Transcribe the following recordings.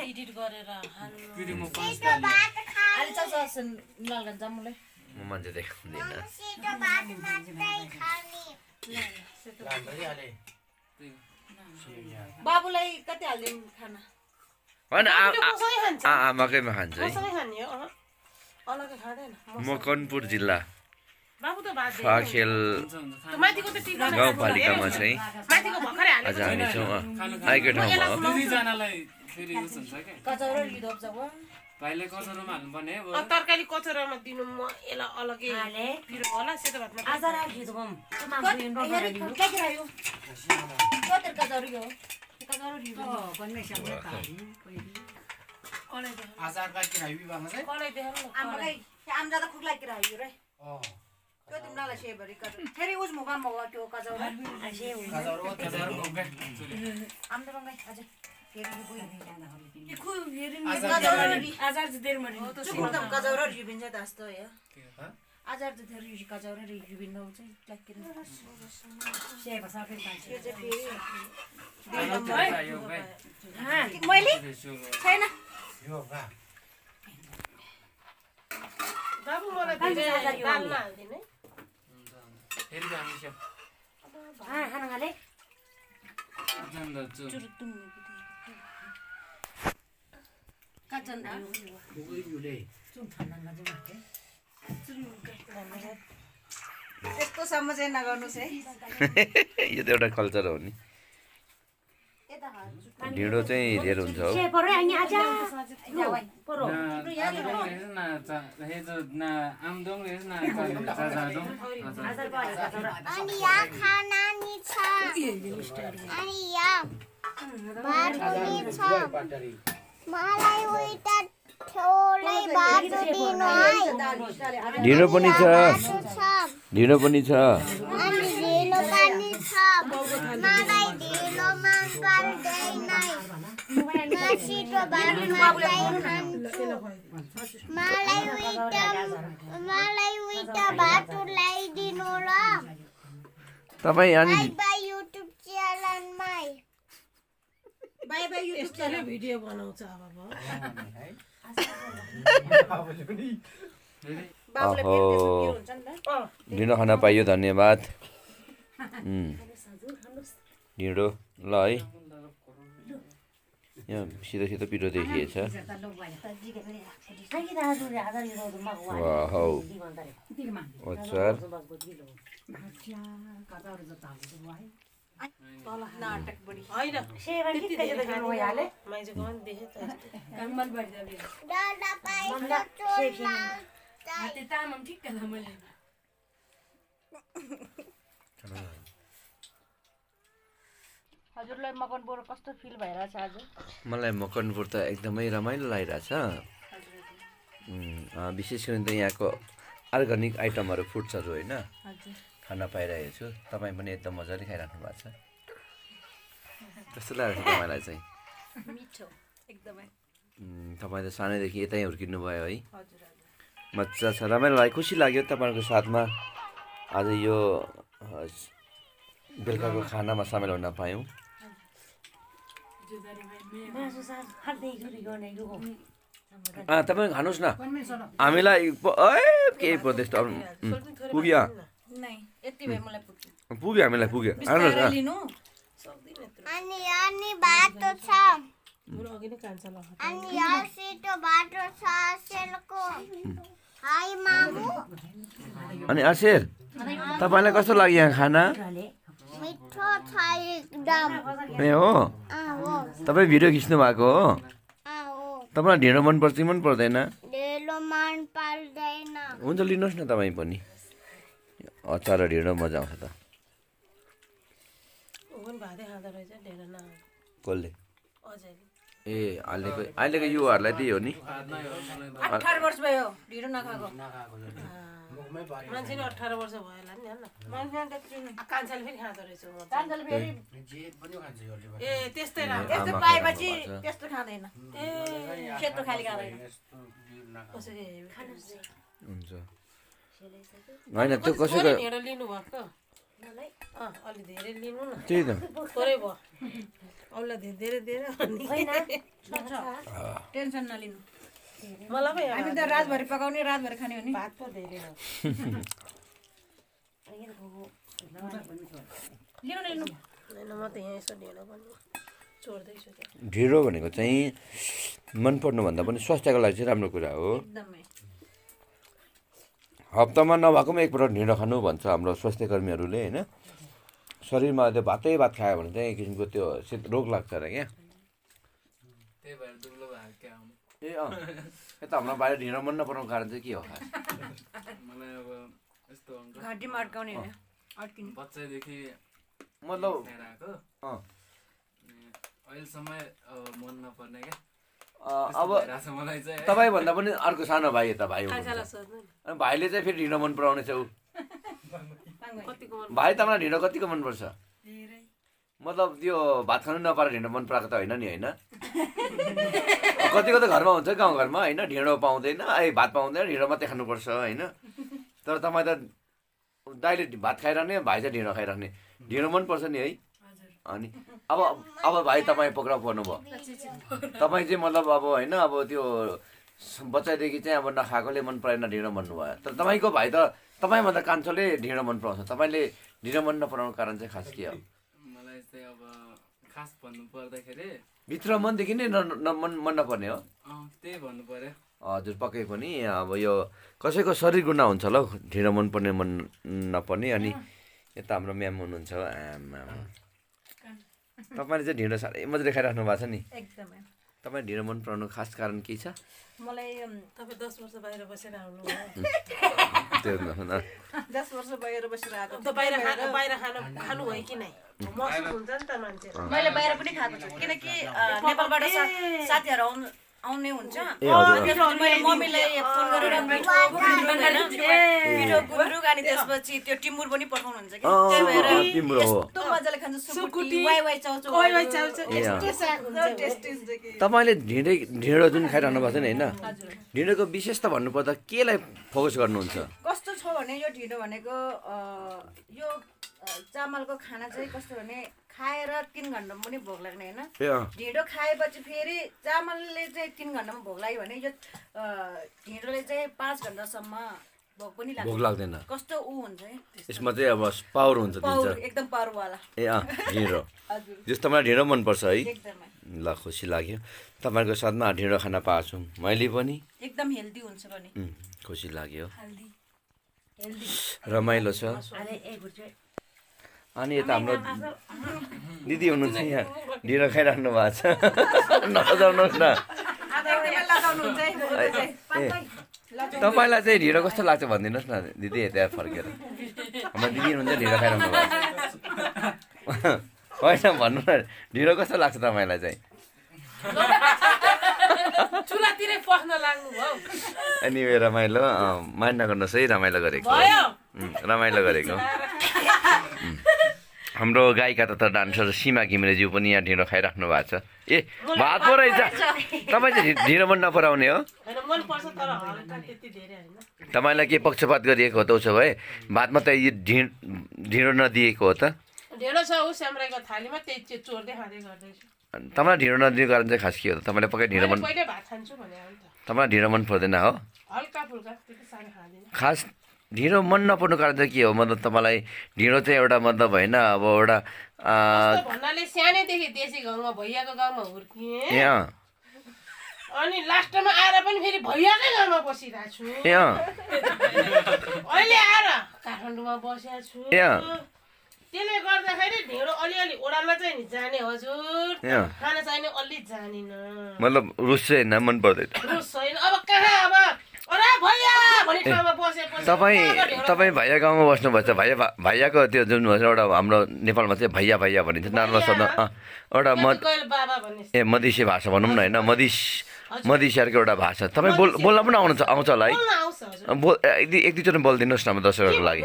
Edit गरेर म मान्छे देखाउँदिन बाबुलाई कति हाल्दिनु खाना होइन आमाकैमा खान्छ है मकनपुर जिल्ला फाखेल गाउँपालिकामा चाहिँ आज हामी छौँ आएको ठाउँमा तरकारी कचौरामा दिनु म यसलाई अलग्गै पिरो होला सेतो भातमा बाबु मलाई दालमा हाल्दिनु त्यस्तोसम्म चाहिँ नगर्नुहोस् है यो त एउटा कल्चर हो नि ढिँडो चाहिँ धेर हुन्छ हो ढिँडो पनि छ ढिँडो पनि छ तपाईँ अनि भिडियो बनाउँछ ढिँडो खान पाइयो धन्यवाद ढिँडो ल है यहाँ सिधो सिधो पिरो देखिएछ अचार हजुरलाई मकनपुर कस्तो फिल भइरहेछ आज मलाई मकनपुर त एकदमै रमाइलो लागिरहेछ विशेष गरी त यहाँको अर्ग्यानिक आइटमहरू फुड्सहरू होइन खान पाइरहेको छु तपाईँ पनि एकदम मजाले खाइराख्नु भएको छ कस्तो लागेको छ तपाईँलाई चाहिँ मिठो एकदमै तपाईँ त सानैदेखि यतै हुर्किनु भयो है मजा छ रमाइलो लाग्यो खुसी लाग्यो तपाईँहरूको साथमा आज यो बेलुकाको खानामा सामेल हुन पायौँ तपाईँ खानुहोस् न हामीलाई केही प्रदेश पुग्यो पुग्यो हामीलाई पुग्यो आउनुहोस् न अनि असेर तपाईँलाई कस्तो लाग्यो यहाँ खाना ए हो तपाईँ भिडियो खिच्नु भएको हो तपाईँलाई ढिँडो मनपर्छ कि मन पर्दैन हुन्छ लिनुहोस् न तपाईँ पनि अचार र ढिँडो मजा आउँछ त कसले ए अहिलेको युवाहरूलाई त्यही हो नि 18 वर्ष भयो ढिँडो नखाएको मान्छे 18 वर्ष भयो होला नि हैन कान्छाले फेरि खाँदो रहेछ कान्छाले फेरि ए त्यस्तै राम्रो त्यस्तो पाएपछि त्यस्तो खाँदैन ए सेतो खाली खाँदैन हुन्छ हैन त्यो कसैको ढिँडो लिनु भएको अलि धेरै लिनु न त्यही त थोरै भयो अरूलाई धेरै धेरै टेन्सन नलिनु मलाई पो हामी त रातभरि पकाउने रातभरि खाने हो नि भात पो धेरै हो लिनु लिनु होइन म त यहाँ यसो ढेँडो पनि चोर्दैछु त्यहाँ ढिँडो भनेको चाहिँ मन पर्नुभन्दा पनि स्वास्थ्यको लागि चाहिँ राम्रो कुरा हो एकदमै हप्तामा नभएको पनि एकपल्ट ढिँडो खानु भन्छ हाम्रो स्वास्थ्य कर्मीहरूले होइन शरीरमा त्यो भात खायो भने चाहिँ एक किसिमको त्यो रोग लाग्छ अरे क्या त्यही भएर दुब्लो भएको क्या ए यता हाम्रो बाहिर ढिँडो मन नपराउनु कारण चाहिँ के हो खास मलाई अब यस्तो हुन्छ घाँटीमा अड्काउने होइन अड्किने बच्चादेखि मतलब खाएर आएको अँ अहिलेसम्म अब मन नपर्ने क्या अब भइरहेछ मलाई चाहिँ है। तपाईँभन्दा पनि अर्को सानो भाइ यता भाइ खाजालाई हुनुहुन्छ सोध्नु नि अनि भाइले चाहिँ फेरि ढिँडो मन पराउने छ ऊ कतिको मन भाइ तपाईँलाई ढिँडो कतिको मनपर्छ मतलब त्यो भात खानु नपाएर ढिँडो मन पराएको त होइन नि होइन कतिको त घरमा हुन्छ गाउँघरमा होइन ढिँडो पाउँदैन भात पाउँदैन ढिँडो मात्रै खानुपर्छ होइन तर तपाईँ त दाइले भात खाइरहने भाइ चाहिँ ढिँडो खाइराख्ने ढिँडो मनपर्छ नि है अनि अब भाइ तपाईँ पक्राउ पर्नुभयो तपाईँ चाहिँ मतलब अब होइन अब त्यो बच्चादेखि चाहिँ अब नखाएकोले मन पराएन ढिँडो भन्नुभयो तर तपाईँको भाइ त तपाईँभन्दा कान्छोले ढिँडो मन पराउँछ तपाईँले ढिँडो मन नपराउनु कारण चाहिँ खास के हो मलाई चाहिँ अब खास भन्नु पर्दाखेरि भित्र मनदेखि नै मन नपर्ने हो त्यही भन्नु पर्यो हजुर पक्कै पनि अब यो कसैको शरीर गुणा हुन्छ ल ढिँडो मनपर्ने मन नपर्ने अनि यता हाम्रो म्याम हुनुहुन्छ तपाईँले चाहिँ ढिँडो साह्रै मजाले खाइराख्नु भएको छ नि एकदमै तपाईँ ढिँडो मन पराउनु खास कारण के छ मलाई तपाईँ 10 वर्ष बाहिर बसेर आउनु भयो त्यो 10 वर्ष बाहिर बसेर आएको त बाहिर खानु भयो कि नै महसुस हुन्छ नि त मान्छेहरू मैले बाहिर पनि खाएको छु किनकि नेपालबाट साथीहरू आउने हुन्छ ए हजुर मैले मम्मीलाई फोन गरेर मिठो गुन्द्रुक अनि त्यसपछि त्यो टिम्बुर पनि पठाउनुहुन्छ कि त्यही भएर तिम्रो हो यस्तो मजाले खान्छ सुकुटी वाइ वाइ चाउचाउ यस्तो साग हुन्छ टेस्टी हुन्छ कि तपाईँले ढिँडो जुन खाइरहनु भएको छ नि होइन ढिँडोको विशेषता भन्नुपर्दा केलाई फोकस गर्नुहुन्छ कस्तो छ भने यो ढिँडो भनेको यो चामलको खाना चाहिँ कस्तो भने खाएर 3 घन्टामा पनि भोक लाग्ने होइन ढिँडो खाएपछि फेरि चामलले चाहिँ 3 घन्टामा भोक लाग्यो भने यो ढिँडोले चाहिँ 5 घन्टासम्म भोक पनि भोक लाग्दैन कस्तो ऊ हुन्छ है यसमा चाहिँ अब पावर हुन्छ पावर दिन्छ एकदम पावरवाला ए ढिँडो हजुर जस्तो तपाईँलाई ढिँडो मनपर्छ है एकदमै ल खुसी लाग्यो तपाईँको साथमा ढिँडो खान पाएको छु मैले पनि एकदम हेल्दी हुन्छ पनि खुसी लाग्यो हेल्दी रमाइलो छ अनि यता हाम्रो दिदी हुनुहुन्छ यहाँ ढिँडो खाइराख्नु भएको छ नजाउनुहोस् न तपाईँलाई चाहिँ ढिँडो कस्तो लाग्छ भनिदिनुहोस् न दिदी यता फर्केर हाम्रो दिदी हुनुहुन्छ ढिँडो खाइराख्नु भएको छ होइन भन्नु न ढिँडो कस्तो लाग्छ तपाईँलाई चाहिँ चुलातिरै पस्न लाग्नु भयो अनि रमाइलो माइन्ड नगर्नुहोस् है रमाइलो गरेको रमाइलो गरेको हाम्रो गायिका तथा डान्सर सीमा घिमिरेज्यू पनि यहाँ ढिँडो खाइराख्नु भएको छ ए भात पो रहेछ तपाईँ चाहिँ ढिँडो मन नपराउने हो हैन मन पर्छ तर हल्का त्यति धेरै हैन तपाईँलाई के पक्षपात गरिएको हो त उसो भए भातमा त यो ढिँडो नदिएको हो त ढेँडो छ उ स्याम्राईको थालीमा त्यही चोर्दै खाँदै गर्दैछु तपाईँलाई ढिँडो नदिएको कारण चाहिँ खास के हो त तपाईँलाई पक्कै ढिँडो मन पहिले भात खान्छु भने हो नि त तपाईँलाई ढिँडो मन पर्दैन हो हल्का फुल्का त्यति साह्रो खाँदिनँ खास ढिँडो मन नपर्नु कारण चाहिँ के हो मतलब तपाईँलाई ढिँडो चाहिँ एउटा मतलब होइन अब एउटा कस्तो भन्नाले सानैदेखि देशी गाउँमा भैयाको गाउँमा हुर्किएँ अनि लास्टमा आएर पनि फेरि भैयाकै गाउँमा बसिरहेको छु अहिले आएर काठमाडौँमा बसेको छु त्यसले गर्दाखेरि ढिँडो अलिअलि ओडाल्न चाहिँ नि जाने हजुर खाना चाहिने अलि जानिन मतलब रुस चाहिँ मन पर्दैन रुस छैन अब कहाँ अब अरे भैया भन्ने ठाउँमा बसेपछि तपाईँ भैया गाउँमा बस्नुभएछ भैयाको त्यो जुन एउटा हाम्रो नेपालमा चाहिँ भैया भैया भनिन्छ नर्मल शब्द एउटा बाबा भन्ने मधेसी भाषा भनौँ न होइन मधेसियाहरूको एउटा भाषा तपाईँ बोल्न पनि आउँछ होला है एक दुईचोटि बोलिदिनुहोस् न म दर्शकहरूको लागि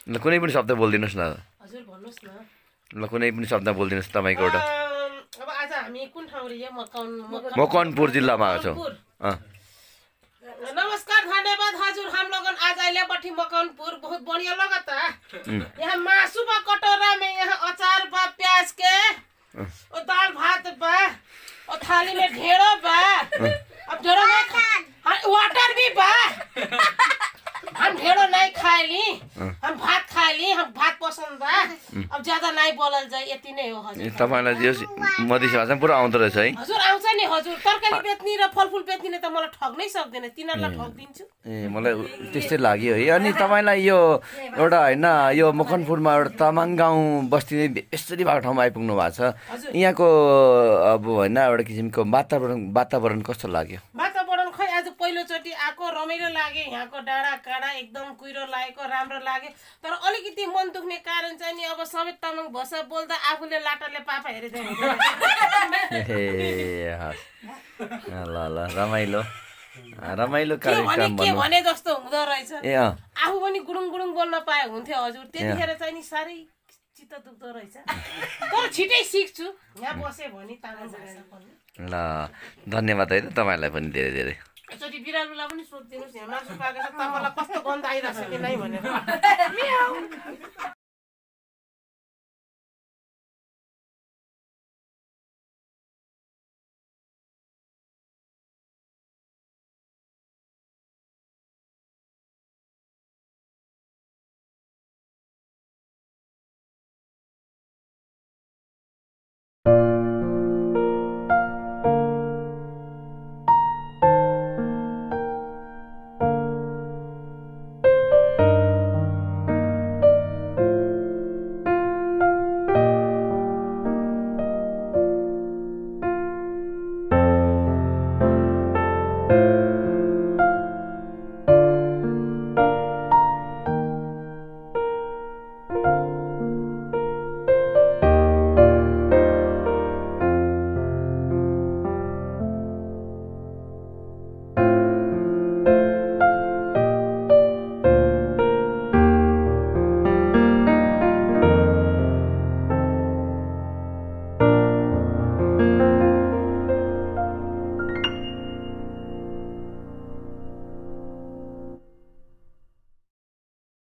ल कुनै पनि शब्द बोलिदिनुहोस् न ल कुनै पनि शब्द बोलिदिनुहोस् तपाईँको एउटा अब आज हामी कुन ठाउँ रे मकवानपुर जिल्लामा आएको छौँ नमस्कार धन्यवाद हजुर हम लोगन आज आइले बठी मकनपुर बहुत बढ़िया लगता यहाँ मासू बा कटोरा में यहाँ अचार बा प्याज के और दाल भात बा और थाली में ढेरो बा अब ढेरो नहीं खा वाटर भी बा हम ढेरो नहीं खाएली हम भात खाएली हम भात पसंद बा अब ज्यादा नहीं बोलल जाए यति नै हो हजुर तपाईलाई यो मधेसी भाषा पुरा आउँदो रहेछ है हजुर आउँछ नि हजुर तरकारी बेच्ने र फलफुल बेच्ने त मलाई ठग्नै सक्दैन तिनीहरूलाई ठग्दिन्छु ए मलाई त्यस्तै लाग्यो है अनि तपाईलाई यो एउटा हैन यो मकनपुरमा एउटा तामाङ गाउँ बस्ती यसरी भएको ठाउँमा आइपुग्नु भएको छ यहाँको अब हैन एउटा किसिमको वातावरण कस्तो लाग्यो वातावरण खै आज पहिलोचोटि आएको रमाइलो लाग्यो यहाँको डाँडा काँडा एकदम कुहिरो लागेको राम्रो लाग्यो तर अलिकति मन दुख्ने कारण चाहिँ नि अब सबै तामाङ भाषा बोल्दा आफूले लाटाले पापा हेरेदै ल ल रमाइलो कार्यक्रम के भने जस्तो हुँदो रहेछ ए आफू पनि गुडुङ गुडुङ बोल्न पाए हुन्थ्यो हजुर त्यतिखेर चाहिँ नि साह्रै चित्त दुख्दो रहेछ तर छिटै सिक्छु यहाँ बसे भने तामाङ भाषा पनि ल धन्यवाद है त तपाईलाई पनि धेरै धेरै एकचोटि बिरालोलाई पनि सोधिदिनुहोस् यहाँ मासु पाएको छ तपाईँलाई कस्तो गन्ध आइरहेको छ कि नै भनेर